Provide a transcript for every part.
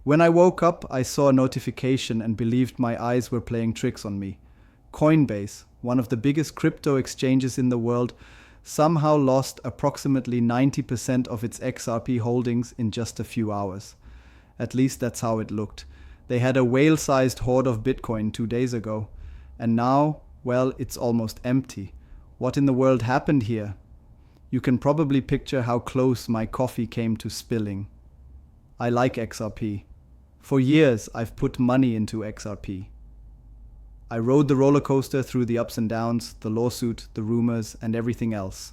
When I woke up, I saw a notification and believed my eyes were playing tricks on me. Coinbase, one of the biggest crypto exchanges in the world, somehow lost approximately 90% of its XRP holdings in just a few hours. At least that's how it looked. They had a whale-sized hoard of Bitcoin 2 days ago. And now, well, it's almost empty. What in the world happened here? You can probably picture how close my coffee came to spilling. I like XRP. For years, I've put money into XRP. I rode the roller coaster through the ups and downs, the lawsuit, the rumors, and everything else.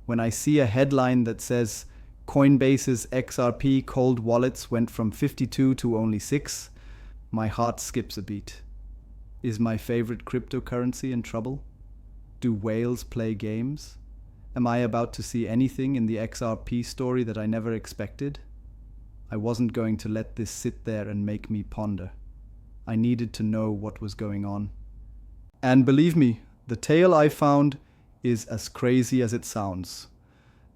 When I see a headline that says Coinbase's XRP cold wallets went from 52 to only 6, my heart skips a beat. Is my favorite cryptocurrency in trouble? Do whales play games? Am I about to see anything in the XRP story that I never expected? I wasn't going to let this sit there and make me ponder. I needed to know what was going on. And believe me, the tale I found is as crazy as it sounds.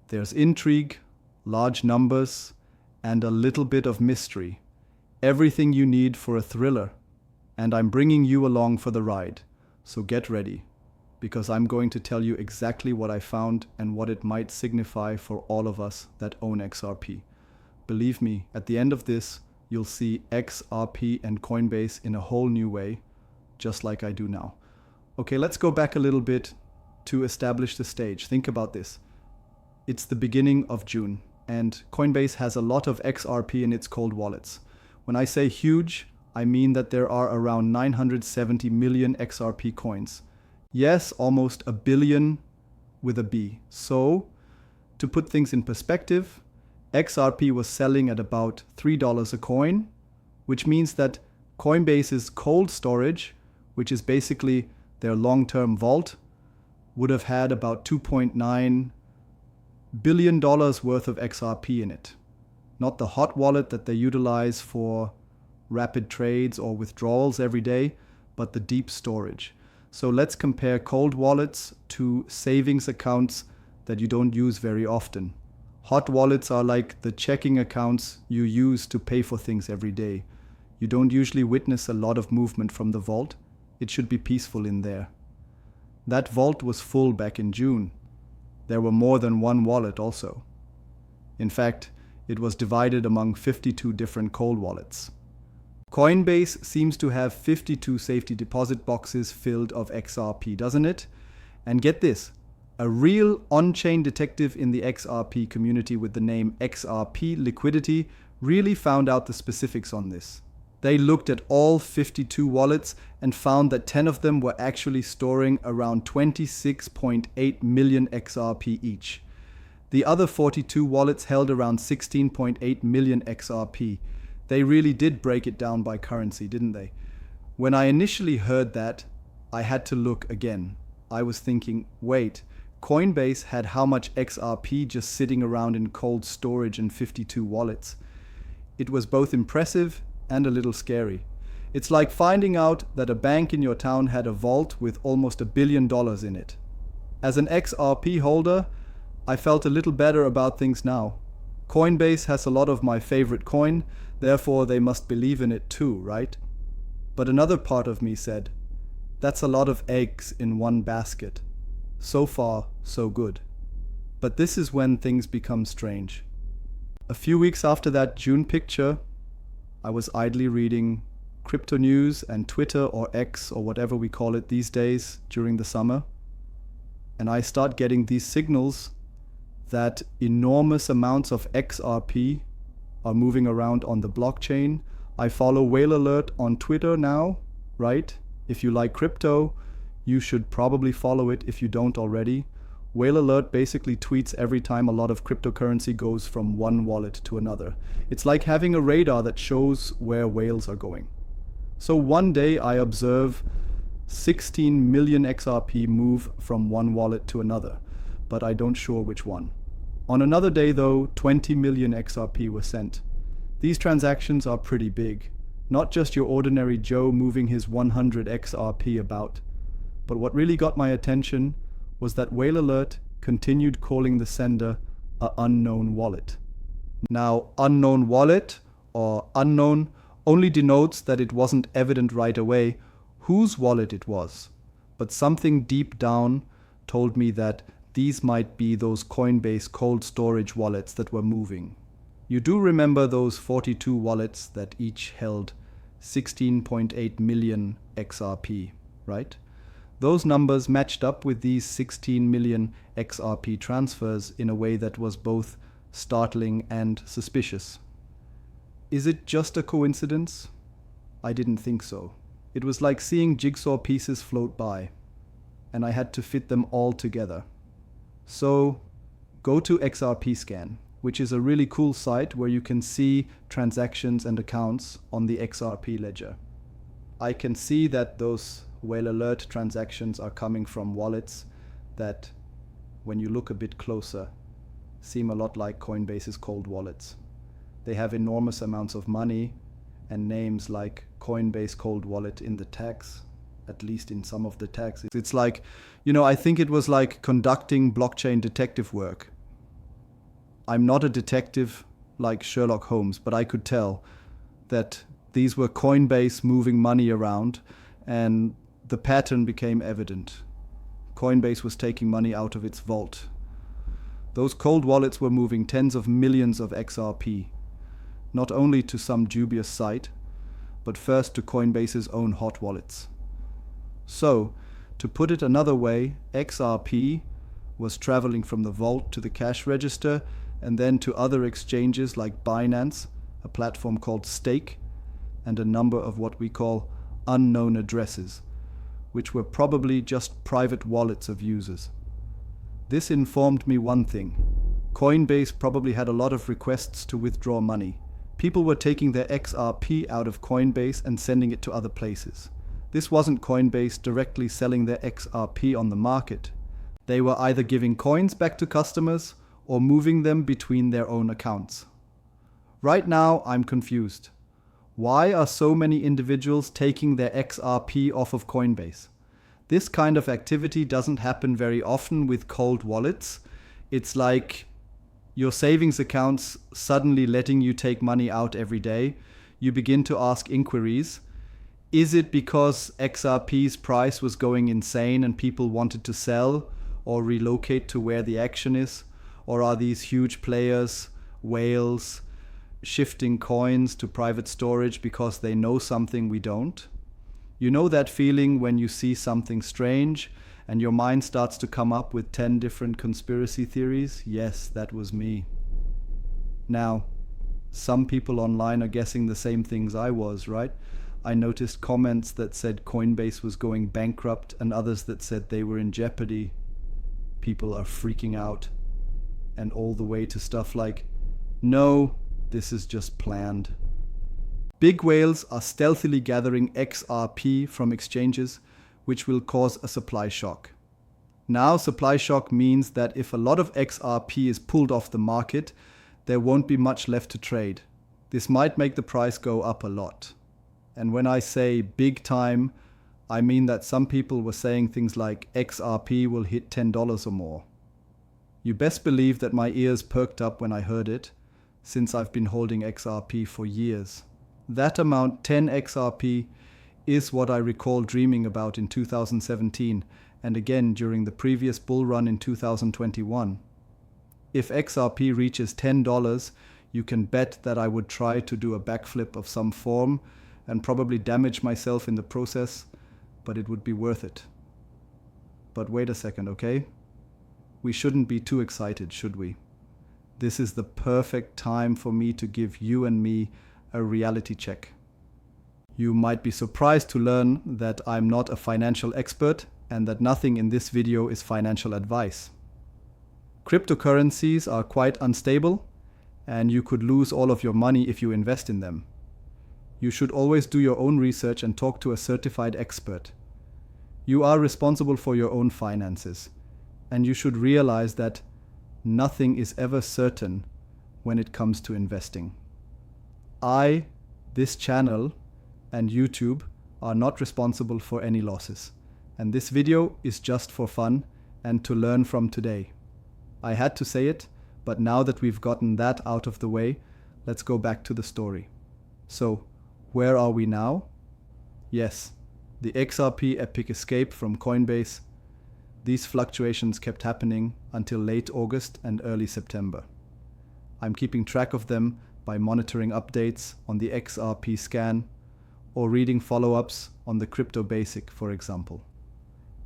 There's intrigue, large numbers, and a little bit of mystery. Everything you need for a thriller. And I'm bringing you along for the ride. So get ready, because I'm going to tell you exactly what I found and what it might signify for all of us that own XRP. Believe me, at the end of this, you'll see XRP and Coinbase in a whole new way, just like I do now. Okay, let's go back a little bit to establish the stage. Think about this. It's the beginning of June, and Coinbase has a lot of XRP in its cold wallets. When I say huge, I mean that there are around 970 million XRP coins. Yes, almost a billion with a B. So, to put things in perspective, XRP was selling at about $3 a coin, which means that Coinbase's cold storage, which is basically their long-term vault, would have had about $2.9 billion worth of XRP in it. Not the hot wallet that they utilize for rapid trades or withdrawals every day, but the deep storage. So let's compare cold wallets to savings accounts that you don't use very often. Hot wallets are like the checking accounts you use to pay for things every day. You don't usually witness a lot of movement from the vault. It should be peaceful in there. That vault was full back in June. There were more than one wallet also. In fact, it was divided among 52 different cold wallets. Coinbase seems to have 52 safety deposit boxes filled of XRP, doesn't it? And get this, a real on-chain detective in the XRP community with the name XRP Liquidity really found out the specifics on this. They looked at all 52 wallets and found that 10 of them were actually storing around 26.8 million XRP each. The other 42 wallets held around 16.8 million XRP. They really did break it down by currency, didn't they? When I initially heard that, I had to look again. I was thinking, wait, Coinbase had how much XRP just sitting around in cold storage in 52 wallets? It was both impressive and a little scary. It's like finding out that a bank in your town had a vault with almost $1 billion in it. As an XRP holder, I felt a little better about things now. Coinbase has a lot of my favorite coin, therefore they must believe in it too, right? But another part of me said, that's a lot of eggs in one basket. So far, so good. But this is when things become strange. A few weeks after that June picture, I was idly reading crypto news and Twitter or X or whatever we call it these days during the summer. And I start getting these signals that enormous amounts of XRP are moving around on the blockchain. I follow Whale Alert on Twitter now, right? If you like crypto, you should probably follow it if you don't already. Whale Alert basically tweets every time a lot of cryptocurrency goes from one wallet to another. It's like having a radar that shows where whales are going. So one day I observe 16 million XRP move from one wallet to another, but I don't sure which one. On another day though, 20 million XRP were sent. These transactions are pretty big. Not just your ordinary Joe moving his 100 XRP about. But what really got my attention was that Whale Alert continued calling the sender a unknown wallet. Now, unknown wallet or unknown only denotes that it wasn't evident right away whose wallet it was. But something deep down told me that these might be those Coinbase cold storage wallets that were moving. You do remember those 42 wallets that each held 16.8 million XRP, right? Those numbers matched up with these 16 million XRP transfers in a way that was both startling and suspicious. Is it just a coincidence? I didn't think so. It was like seeing jigsaw pieces float by, and I had to fit them all together. So, go to XRP Scan, which is a really cool site where you can see transactions and accounts on the XRP ledger. I can see that those whale alert transactions are coming from wallets that, when you look a bit closer, seem a lot like Coinbase's cold wallets. They have enormous amounts of money and names like Coinbase Cold Wallet in the tags, at least in some of the tags. It's like, I think it was like conducting blockchain detective work. I'm not a detective like Sherlock Holmes, but I could tell that these were Coinbase moving money around, and the pattern became evident. Coinbase was taking money out of its vault. Those cold wallets were moving tens of millions of XRP, not only to some dubious site, but first to Coinbase's own hot wallets. So, to put it another way, XRP was traveling from the vault to the cash register and then to other exchanges like Binance, a platform called Stake, and a number of what we call unknown addresses, which were probably just private wallets of users. This informed me one thing. Coinbase probably had a lot of requests to withdraw money. People were taking their XRP out of Coinbase and sending it to other places. This wasn't Coinbase directly selling their XRP on the market. They were either giving coins back to customers or moving them between their own accounts. Right now, I'm confused. Why are so many individuals taking their XRP off of Coinbase? This kind of activity doesn't happen very often with cold wallets. It's like your savings accounts suddenly letting you take money out every day. You begin to ask inquiries. Is it because XRP's price was going insane and people wanted to sell or relocate to where the action is? Or are these huge players, whales, shifting coins to private storage because they know something we don't? You know that feeling when you see something strange and your mind starts to come up with 10 different conspiracy theories? Yes, that was me. Now, some people online are guessing the same things I was, right? I noticed comments that said Coinbase was going bankrupt and others that said they were in jeopardy. People are freaking out. And all the way to stuff like, no, this is just planned. Big whales are stealthily gathering XRP from exchanges, which will cause a supply shock. Now, supply shock means that if a lot of XRP is pulled off the market, there won't be much left to trade. This might make the price go up a lot. And when I say big time, I mean that some people were saying things like XRP will hit $10 or more. You best believe that my ears perked up when I heard it, since I've been holding XRP for years. That amount, 10 XRP, is what I recall dreaming about in 2017 and again during the previous bull run in 2021. If XRP reaches $10, you can bet that I would try to do a backflip of some form and probably damage myself in the process, but it would be worth it. But wait a second, okay? We shouldn't be too excited, should we? This is the perfect time for me to give you and me a reality check. You might be surprised to learn that I'm not a financial expert and that nothing in this video is financial advice. Cryptocurrencies are quite unstable and you could lose all of your money if you invest in them. You should always do your own research and talk to a certified expert. You are responsible for your own finances, and you should realize that nothing is ever certain when it comes to investing. This channel, and YouTube are not responsible for any losses, and this video is just for fun and to learn from today. I had to say it, but now that we've gotten that out of the way, let's go back to the story. So, where are we now? Yes, the XRP epic escape from Coinbase. These fluctuations kept happening until late August and early September. I'm keeping track of them by monitoring updates on the XRP scan or reading follow-ups on the Crypto Basic, for example.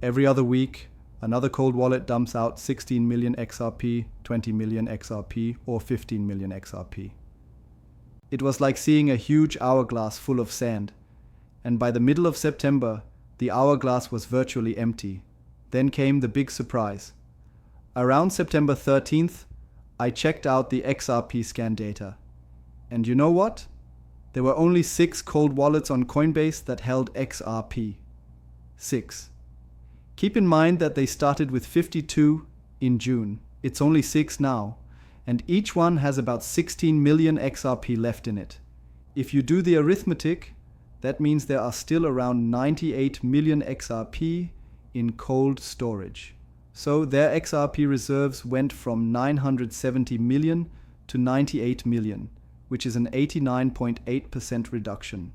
Every other week, another cold wallet dumps out 16 million XRP, 20 million XRP, or 15 million XRP. It was like seeing a huge hourglass full of sand, and by the middle of September, the hourglass was virtually empty. Then came the big surprise. Around September 13th, I checked out the XRP scan data. And you know what? There were only 6 cold wallets on Coinbase that held XRP. 6. Keep in mind that they started with 52 in June. It's only 6 now, and each one has about 16 million XRP left in it. If you do the arithmetic, that means there are still around 98 million XRP in cold storage. So their XRP reserves went from 970 million to 98 million, which is an 89.8% reduction.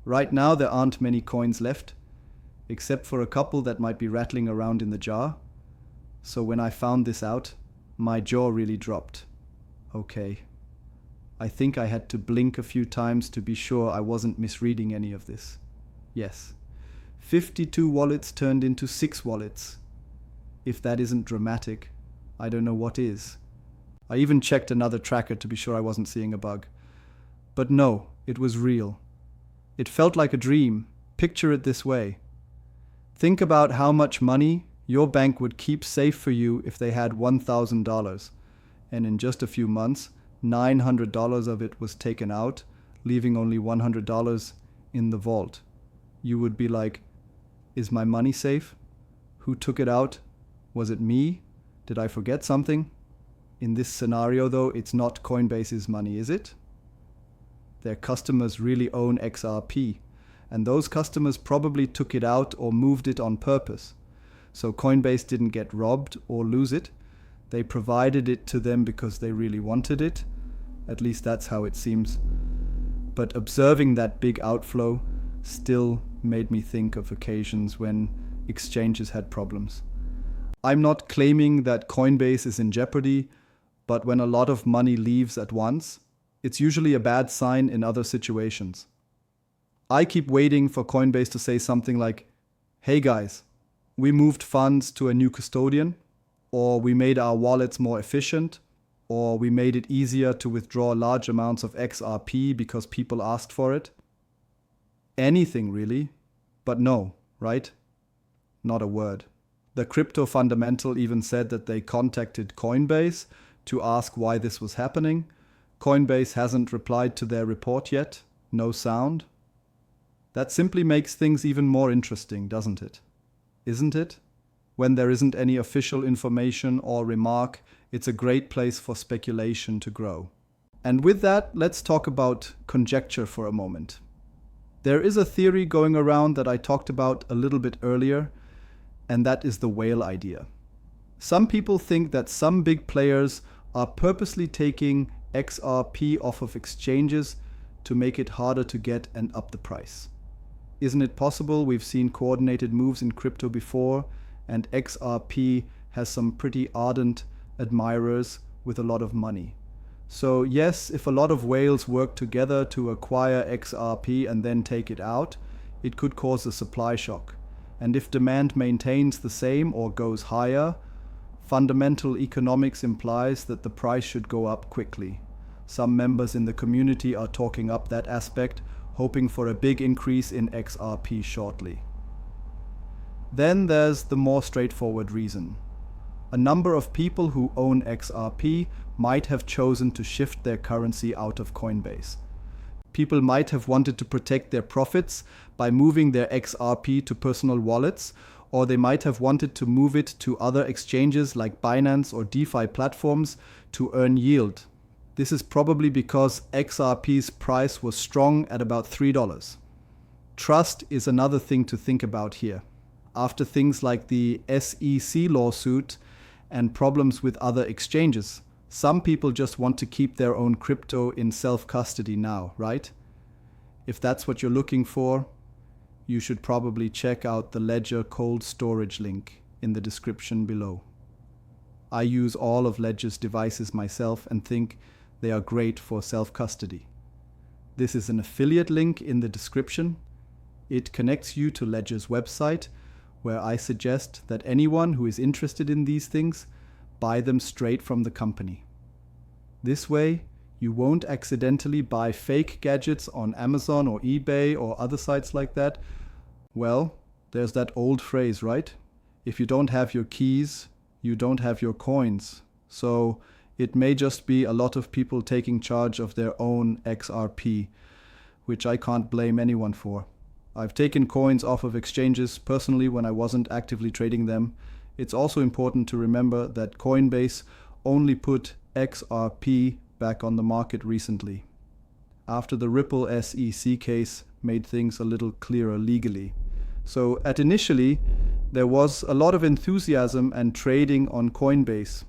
Right now there aren't many coins left, except for a couple that might be rattling around in the jar. So when I found this out, my jaw really dropped. Okay. I think I had to blink a few times to be sure I wasn't misreading any of this. Yes. 52 wallets turned into 6 wallets. If that isn't dramatic, I don't know what is. I even checked another tracker to be sure I wasn't seeing a bug. But no, it was real. It felt like a dream. Picture it this way. Think about how much money your bank would keep safe for you if they had $1,000. And in just a few months, $900 of it was taken out, leaving only $100 in the vault. You would be like, is my money safe? Who took it out? Was it me? Did I forget something? In this scenario, though, it's not Coinbase's money, is it? Their customers really own XRP, and those customers probably took it out or moved it on purpose. So Coinbase didn't get robbed or lose it. They provided it to them because they really wanted it. At least that's how it seems. But observing that big outflow still made me think of occasions when exchanges had problems. I'm not claiming that Coinbase is in jeopardy, but when a lot of money leaves at once, it's usually a bad sign in other situations. I keep waiting for Coinbase to say something like, hey guys, we moved funds to a new custodian, or we made our wallets more efficient, or we made it easier to withdraw large amounts of XRP because people asked for it. Anything really, but no, right? Not a word. The crypto fundamental even said that they contacted Coinbase to ask why this was happening. Coinbase hasn't replied to their report yet. No sound. That simply makes things even more interesting, doesn't it? Isn't it? When there isn't any official information or remark, it's a great place for speculation to grow. And with that, let's talk about conjecture for a moment. There is a theory going around that I talked about a little bit earlier, and that is the whale idea. Some people think that some big players are purposely taking XRP off of exchanges to make it harder to get and up the price. Isn't it possible? We've seen coordinated moves in crypto before, and XRP has some pretty ardent admirers with a lot of money. So yes, if a lot of whales work together to acquire XRP and then take it out, it could cause a supply shock. And if demand maintains the same or goes higher, fundamental economics implies that the price should go up quickly. Some members in the community are talking up that aspect, hoping for a big increase in XRP shortly. Then there's the more straightforward reason. A number of people who own XRP might have chosen to shift their currency out of Coinbase. People might have wanted to protect their profits by moving their XRP to personal wallets, or they might have wanted to move it to other exchanges like Binance or DeFi platforms to earn yield. This is probably because XRP's price was strong at about $3. Trust is another thing to think about here. After things like the SEC lawsuit and problems with other exchanges, some people just want to keep their own crypto in self-custody now, right? If that's what you're looking for, you should probably check out the Ledger cold storage link in the description below. I use all of Ledger's devices myself and think they are great for self-custody. This is an affiliate link in the description. It connects you to Ledger's website, where I suggest that anyone who is interested in these things buy them straight from the company. This way, you won't accidentally buy fake gadgets on Amazon or eBay or other sites like that. Well, there's that old phrase, right? If you don't have your keys, you don't have your coins. So it may just be a lot of people taking charge of their own XRP, which I can't blame anyone for. I've taken coins off of exchanges personally when I wasn't actively trading them. It's also important to remember that Coinbase only put XRP back on the market recently, after the Ripple SEC case made things a little clearer legally. So initially, there was a lot of enthusiasm and trading on Coinbase.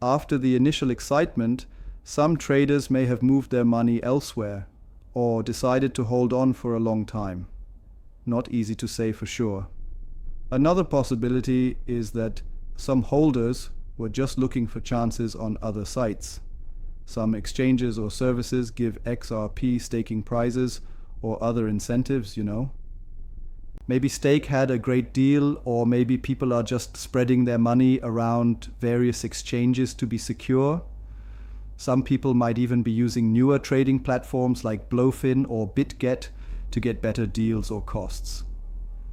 After the initial excitement, some traders may have moved their money elsewhere or decided to hold on for a long time. Not easy to say for sure. Another possibility is that some holders were just looking for chances on other sites. Some exchanges or services give XRP staking prizes or other incentives, Maybe stake had a great deal, or maybe people are just spreading their money around various exchanges to be secure. Some people might even be using newer trading platforms like Blowfin or BitGet to get better deals or costs.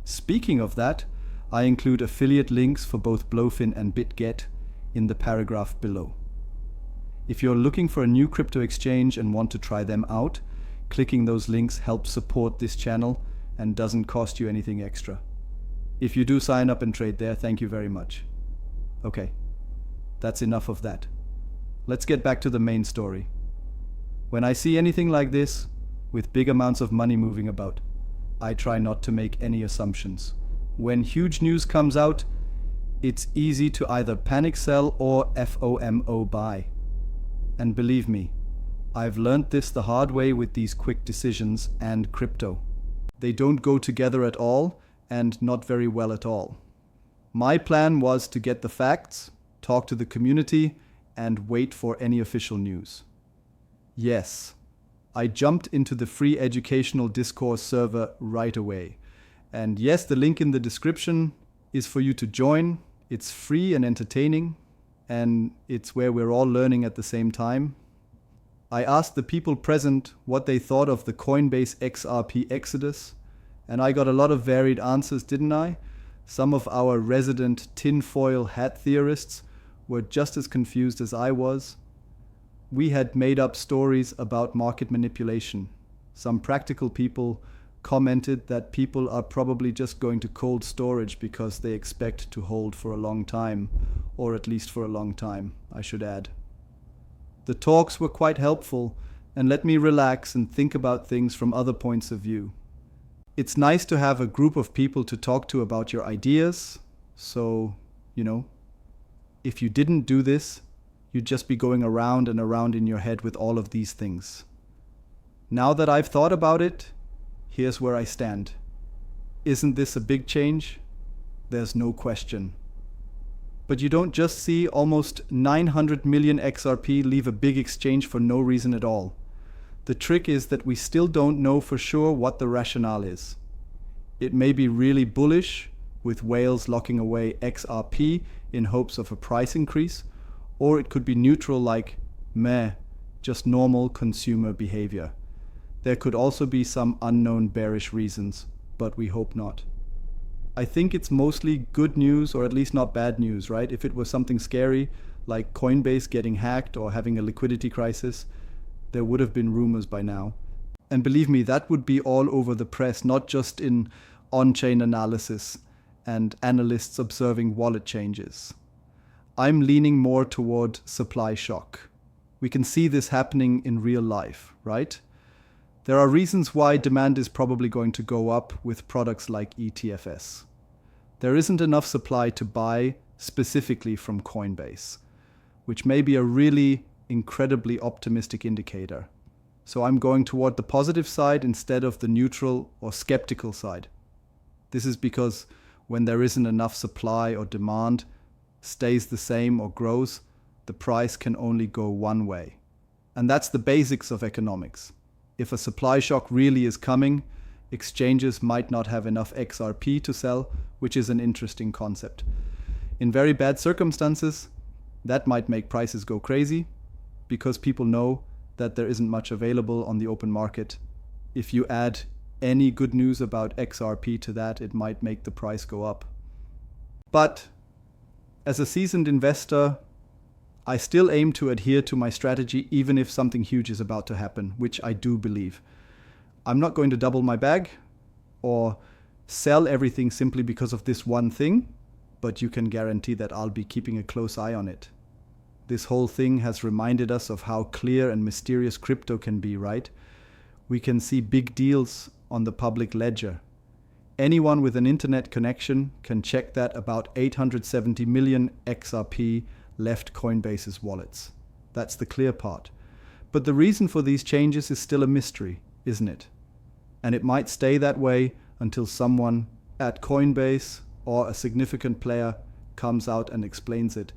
Speaking of that, I include affiliate links for both Blowfin and BitGet in the paragraph below. If you're looking for a new crypto exchange and want to try them out, clicking those links helps support this channel and doesn't cost you anything extra. If you do sign up and trade there, thank you very much. Okay, that's enough of that. Let's get back to the main story. When I see anything like this, with big amounts of money moving about, I try not to make any assumptions. When huge news comes out, it's easy to either panic sell or FOMO buy. And believe me, I've learned this the hard way with these quick decisions and crypto. They don't go together at all, and not very well at all. My plan was to get the facts, talk to the community, and wait for any official news. Yes, I jumped into the free educational discourse server right away. And yes, the link in the description is for you to join. It's free and entertaining, and it's where we're all learning at the same time. I asked the people present what they thought of the Coinbase XRP exodus, and I got a lot of varied answers, didn't I? Some of our resident tinfoil hat theorists were just as confused as I was. We had made up stories about market manipulation. Some practical people commented that people are probably just going to cold storage because they expect to hold for a long time, or at least for a long time, I should add. The talks were quite helpful and let me relax and think about things from other points of view. It's nice to have a group of people to talk to about your ideas, so, if you didn't do this, you'd just be going around and around in your head with all of these things. Now that I've thought about it, here's where I stand. Isn't this a big change? There's no question. But you don't just see almost 900 million XRP leave a big exchange for no reason at all. The trick is that we still don't know for sure what the rationale is. It may be really bullish, with whales locking away XRP in hopes of a price increase, or it could be neutral like, meh, just normal consumer behavior. There could also be some unknown bearish reasons, but we hope not. I think it's mostly good news, or at least not bad news, right? If it was something scary, like Coinbase getting hacked or having a liquidity crisis, there would have been rumors by now. And believe me, that would be all over the press, not just in on-chain analysis and analysts observing wallet changes. I'm leaning more toward supply shock. We can see this happening in real life, right? There are reasons why demand is probably going to go up with products like ETFs. There isn't enough supply to buy specifically from Coinbase, which may be a really incredibly optimistic indicator. So I'm going toward the positive side instead of the neutral or skeptical side. This is because when there isn't enough supply or demand stays the same or grows, the price can only go one way. And that's the basics of economics. If a supply shock really is coming, exchanges might not have enough XRP to sell, which is an interesting concept. In very bad circumstances, that might make prices go crazy because people know that there isn't much available on the open market. If you add any good news about XRP to that, it might make the price go up. But as a seasoned investor, I still aim to adhere to my strategy even if something huge is about to happen, which I do believe. I'm not going to double my bag or sell everything simply because of this one thing, but you can guarantee that I'll be keeping a close eye on it. This whole thing has reminded us of how clear and mysterious crypto can be, right? We can see big deals on the public ledger. Anyone with an internet connection can check that about 870 million XRP left Coinbase's wallets. That's the clear part. But the reason for these changes is still a mystery, isn't it? And it might stay that way until someone at Coinbase or a significant player comes out and explains it.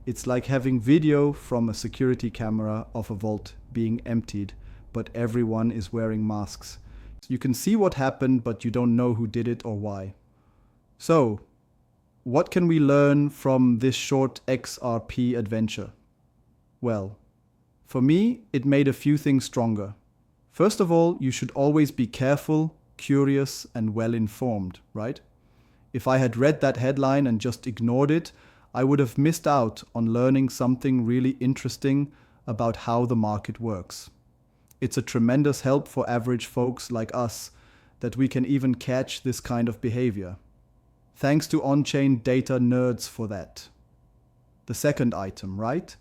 It's like having video from a security camera of a vault being emptied, but everyone is wearing masks. You can see what happened, but you don't know who did it or why. So, what can we learn from this short XRP adventure? Well, for me, it made a few things stronger. First of all, you should always be careful, curious, and well-informed, right? If I had read that headline and just ignored it, I would have missed out on learning something really interesting about how the market works. It's a tremendous help for average folks like us that we can even catch this kind of behavior. Thanks to on-chain data nerds for that. The second item, right?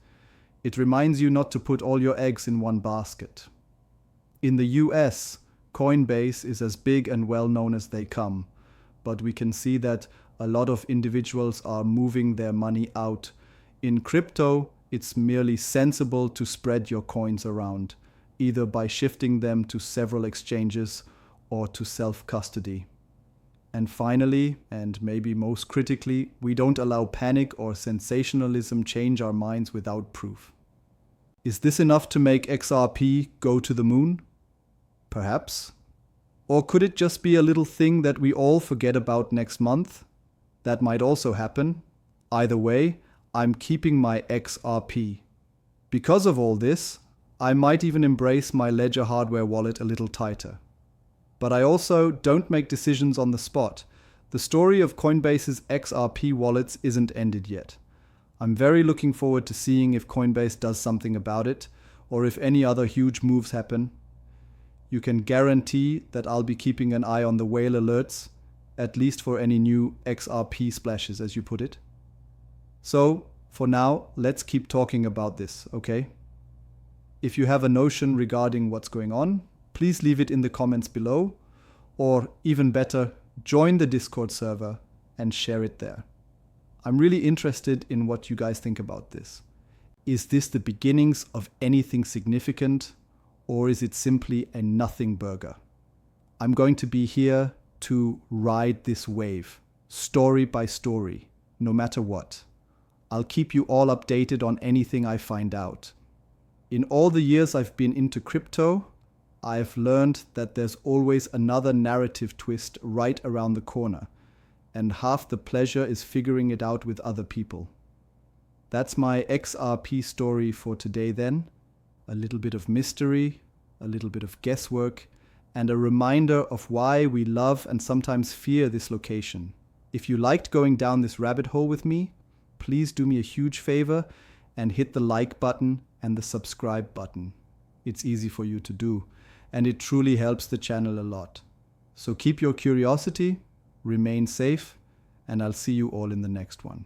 It reminds you not to put all your eggs in one basket. In the US, Coinbase is as big and well known as they come, but we can see that a lot of individuals are moving their money out. In crypto, it's merely sensible to spread your coins around, either by shifting them to several exchanges or to self-custody. And finally, and maybe most critically, we don't allow panic or sensationalism change our minds without proof. Is this enough to make XRP go to the moon? Perhaps. Or could it just be a little thing that we all forget about next month? That might also happen. Either way, I'm keeping my XRP. Because of all this, I might even embrace my Ledger hardware wallet a little tighter. But I also don't make decisions on the spot. The story of Coinbase's XRP wallets isn't ended yet. I'm very looking forward to seeing if Coinbase does something about it, or if any other huge moves happen. You can guarantee that I'll be keeping an eye on the whale alerts, at least for any new XRP splashes, as you put it. So, for now, let's keep talking about this, okay? If you have a notion regarding what's going on, please leave it in the comments below, or even better, join the Discord server and share it there. I'm really interested in what you guys think about this. Is this the beginnings of anything significant, or is it simply a nothing burger? I'm going to be here to ride this wave, story by story, no matter what. I'll keep you all updated on anything I find out. In all the years I've been into crypto, I've learned that there's always another narrative twist right around the corner, and half the pleasure is figuring it out with other people. That's my XRP story for today then. A little bit of mystery, a little bit of guesswork, and a reminder of why we love and sometimes fear this location. If you liked going down this rabbit hole with me, please do me a huge favor and hit the like button and the subscribe button. It's easy for you to do, and it truly helps the channel a lot. So keep your curiosity, remain safe, and I'll see you all in the next one.